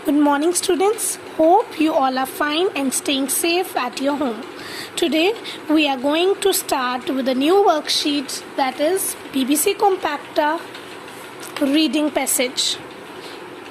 Good morning, students. Hope you all are fine and staying safe at your home. Today, we are going to start with a new worksheet, that is BBC Compacta reading passage.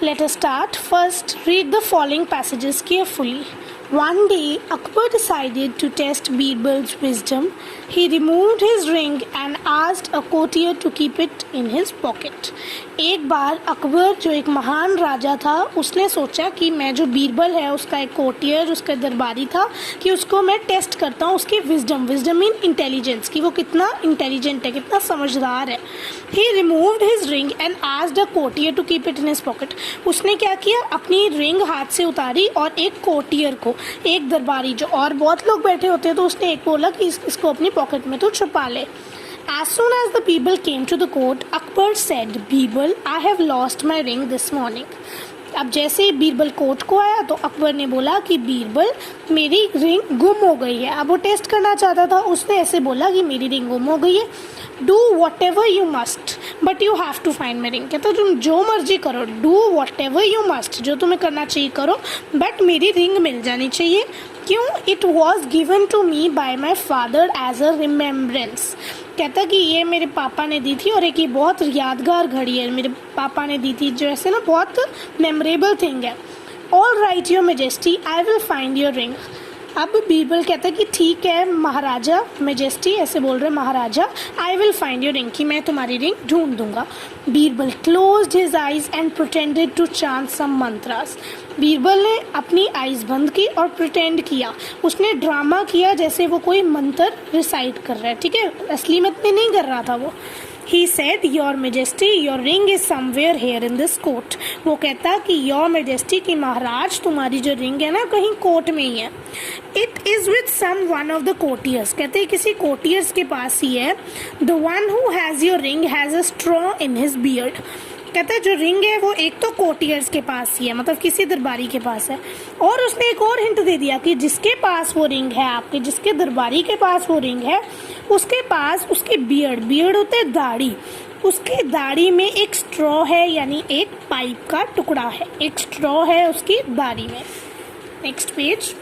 Let us start. First, read the following passages carefully. One day, Akbar decided to test Birbal's wisdom. He removed his ring and asked a courtier to keep it in his pocket. एक बार अकबर जो एक महान राजा था, उसने सोचा कि मैं जो बीरबल है उसका एक कोर्टियर, उसका दरबारी था, कि उसको मैं टेस्ट करता हूँ उसकी विजडम मीन इंटेलिजेंस, कि वो कितना इंटेलिजेंट है, कितना समझदार है. He removed his ring and asked a courtier to keep it in his pocket. उसने क्या किया, अपनी रिंग हाथ से उतारी और एक कोर्टियर को, एक दरबारी जो और बहुत लोग बैठे होते हैं, तो उसने एक बोला कि इसको अपनी पॉकेट में तो छुपा ले. As soon as the people came to the court, Akbar said, "Birbal, I have lost my ring this morning." अब जैसे ही बीरबल कोर्ट को आया तो अकबर ने बोला कि बीरबल मेरी रिंग गुम हो गई है. अब वो टेस्ट करना चाहता था, उसने ऐसे बोला कि मेरी रिंग गुम हो गई है. Do whatever you must but you have to find my ring. कहता तुम जो मर्जी करो, do whatever you must, जो तुम्हें करना चाहिए करो, बट मेरी रिंग मिल जानी चाहिए. क्यों? It was given to me by my father as a remembrance. कहता कि ये मेरे पापा ने दी थी और एक ये बहुत यादगार घड़ी है, मेरे पापा ने दी थी, जो ऐसे ना बहुत मेमोरेबल थिंग है. All right your majesty, I will find your ring. अब बीरबल कहता कि ठीक है महाराजा, मेजेस्टी ऐसे बोल रहे महाराजा, I will find your ring, कि मैं तुम्हारी रिंग ढूंढ दूंगा. Birbal closed his eyes and pretended to chant some mantras. Birbal ने अपनी आइज बंद की और प्रिटेंड किया, उसने ड्रामा किया जैसे वो कोई मंत्र रिसाइट कर रहा है. ठीक है, असली में नहीं कर रहा था वो. He said, Your Majesty, your ring is somewhere here in this court. वो कहता कि Your Majesty की महाराज तुम्हारी जो रिंग है ना कहीं कोर्ट में ही है. It is with some one of the courtiers. कहते किसी courtiers के पास ही है. The one who has your ring has a straw in his beard. कहता है जो रिंग है वो एक तो कोर्टियर्स के पास ही है, मतलब किसी दरबारी के पास है. और उसने एक और हिंट दे दिया कि जिसके पास वो रिंग है, आपके जिसके दरबारी के पास वो रिंग है, उसके पास उसके बियर्ड होते हैं दाढ़ी, उसकी दाढ़ी में एक स्ट्रॉ है, यानी एक पाइप का टुकड़ा है, एक स्ट्रॉ है उसकी दाढ़ी में. Next page.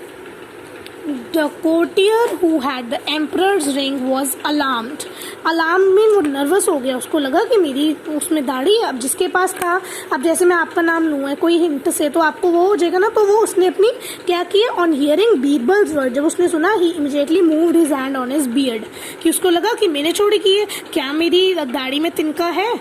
The courtier who had the emperor's ring was alarmed. Alarmed mean वो नर्वस हो गया, उसको लगा कि मेरी उसमें दाढ़ी है. अब जिसके पास था, अब जैसे मैं आपका नाम लूँ है कोई हिंट से तो आपको वो हो जाएगा ना, तो वो उसने अपनी क्या किया, ऑन हियरिंग बीरबल्स वर्ड, जब उसने सुना he immediately moved his hand on his beard, कि उसको लगा कि मैंने चोरी की है, क्या मेरी दाढ़ी में तिनका है.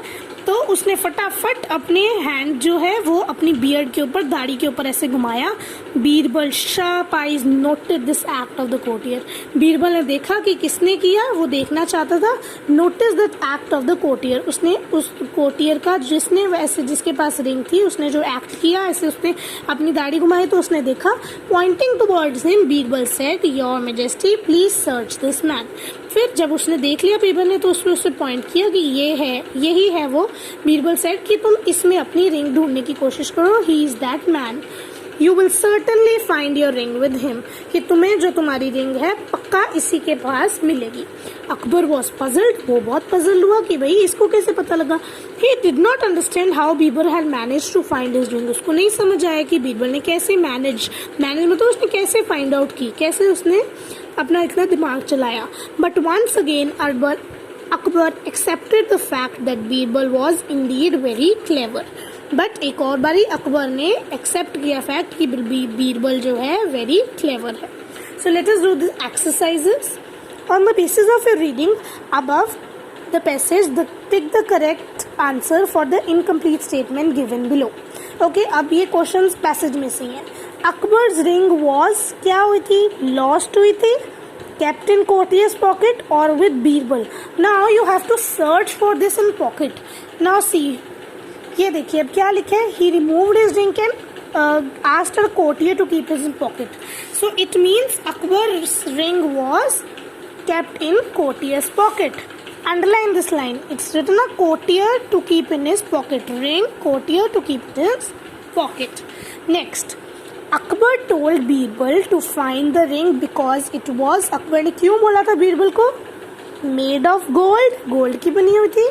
तो उसने फटाफट अपने हैंड जो है वो अपनी बियर्ड के ऊपर, दाढ़ी के ऊपर ऐसे घुमाया. Birbal sharp eyes noted this act of the courtier. Birbal ने देखा कि किसने किया, वो देखना चाहता था. Notice that act of the courtier, उसने उस कोर्टियर का जिसने वैसे जिसके पास रिंग थी उसने जो एक्ट किया, ऐसे उसने अपनी दाढ़ी घुमाई तो उसने देखा. Pointing towards him Birbal said, your majesty please search this man. फिर जब उसने देख लिया बीरबल ने तो उसने पॉइंट किया कि ये है, यही है वो. बीरबल सेड कि तुम इसमें अपनी रिंग ढूंढने की कोशिश करो. He is that man. You will certainly find your ring with him, कि तुम्हें जो तुम्हारी रिंग है पक्का इसी के पास मिलेगी. अकबर वॉज पजल्ड, वो बहुत पजल हुआ कि भाई इसको कैसे पता लगा. He did not understand how Birbal had manage to find his ring. उसको नहीं समझ आया कि बीरबल ने कैसे मैनेज मतलब उसने कैसे फाइंड आउट की, कैसे उसने अपना इतना दिमाग चलाया. But once again Akbar accepted the fact that Birbal was indeed very clever. But एक और बारी अकबर ने एक्सेप्ट किया फैक्ट कि बीरबल जो है वेरी क्लेवर है. So let us do the exercises. On the basis of your reading above the passage, pick the correct answer for the incomplete statement given below. Okay, अब ये क्वेश्चन पैसेज में से हैं. Akbar's ring was क्या हुई थी, lost हुई थी, kept in courtier's pocket or with Birbal. Now you have to search for this in pocket. Now see, ये देखिए अब क्या लिखे है. He removed his ring and asked a courtier to keep it in pocket. So it means Akbar's ring was kept in courtier's pocket. Underline this line. It's written a courtier to keep in his pocket. Ring, courtier to keep in his pocket. Next. Akbar told Birbal to find the ring because it was, Akbar ने क्यों बोला था बीरबल को, made of gold, gold की बनी हुई थी.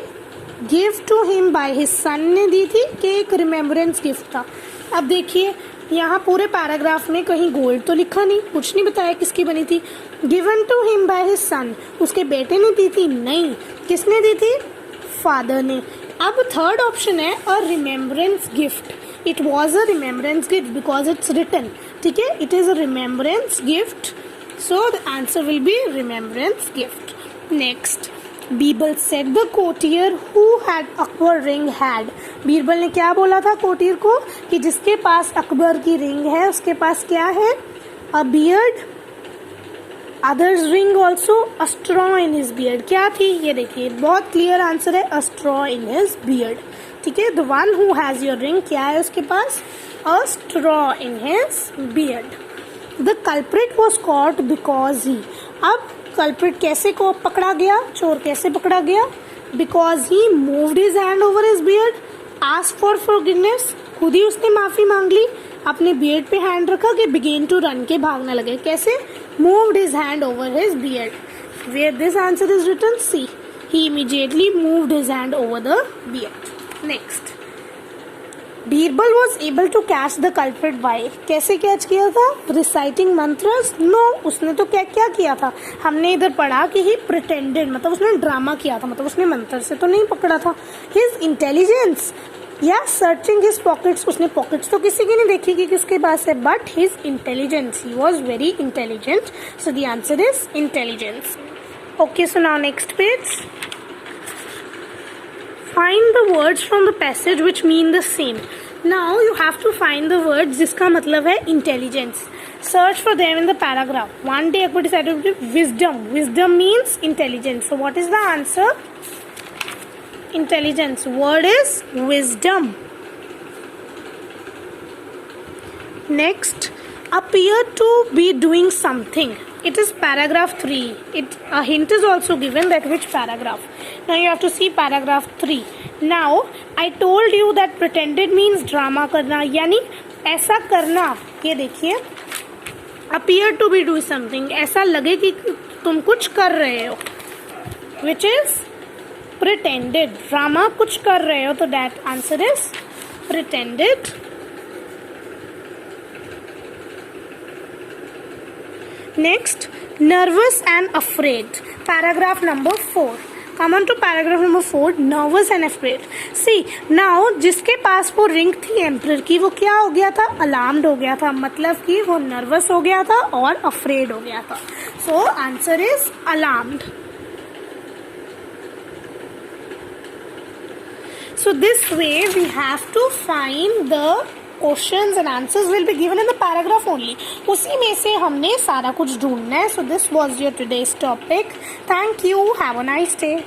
Give to him by his son ने दी थी कि एक रिमेम्बरेंस गिफ्ट था। अब देखिए यहाँ पूरे पैराग्राफ में कहीं गोल्ड तो लिखा नहीं, कुछ नहीं बताया किसकी बनी थी। Given to him by his son, उसके बेटे ने दी थी? नहीं, किसने दी थी? फादर ने। अब थर्ड ऑप्शन है a remembrance gift. It was a remembrance gift because it's written, ठीक है, it is a remembrance gift, so the answer will be remembrance gift. Next, Birbal said the courtier who had Akbar ring had. Birbal ने क्या बोला था कोटियर को कि जिसके पास अकबर की रिंग है उसके पास क्या है? A beard, others ring also, a straw in his beard. क्या थी ये देखिए, बहुत क्लियर आंसर है, a straw in his beard, ठीक है। The one who has your ring क्या है उसके पास? A straw in his beard. The culprit was caught because he. अब कल्प्रिट कैसे को पकड़ा गया, चोर कैसे पकड़ा गया? Because he moved his hand over his beard, ask for forgiveness, खुद ही उसने माफी मांग ली, अपने बियर्ड पे हैंड रखा कि बिगेन टू रन के भागने लगे। कैसे? Moved his hand over his beard. Where this answer is written see, he immediately moved his hand over the beard. Next, Birbal was able to catch the culprit by. कैसे catch किया था? Reciting मंत्रस? No, उसने तो क्या क्या किया था, हमने इधर पढ़ा कि ही प्रिटेंडेड, मतलब उसने ड्रामा किया था, मतलब उसने मंत्र से तो नहीं पकड़ा था। हिज इंटेलिजेंस या सर्चिंग हिज पॉकेट्स, उसने पॉकेट्स तो किसी की नहीं देखी कि किसके पास है, but his intelligence, he was very intelligent, so the answer is intelligence. Okay, so now next page, find the words from the passage which mean the same. Now you have to find the words जिसका मतलब है intelligence. Search for them in the paragraph. One day activity decided wisdom. Wisdom means intelligence. So what is the answer? Intelligence. Word is wisdom. Next, appear to be doing something. It is paragraph 3. A hint is also given that which paragraph. Now you have to see paragraph 3. Now I told you that pretended means drama करना, यानी ऐसा करना। ये देखिए, appear to be doing something, ऐसा लगे कि तुम कुछ कर रहे हो, which is pretended. ड्रामा कुछ कर रहे हो, तो that answer is pretended. Next, nervous and afraid. Paragraph number 4. Come on to paragraph number 4. Nervous and afraid. See, now जिसके पास वो रिंग थी एम्परर की, वो क्या हो गया था? अलार्म्ड हो गया था, मतलब कि वो नर्वस हो गया था और अफ्रेड हो गया था। So answer is alarmed. So this way we have to find the questions and answers will be given in the paragraph only. उसी में से हमने सारा कुछ ढूंढना है. So this was your today's topic. Thank you. Have a nice day.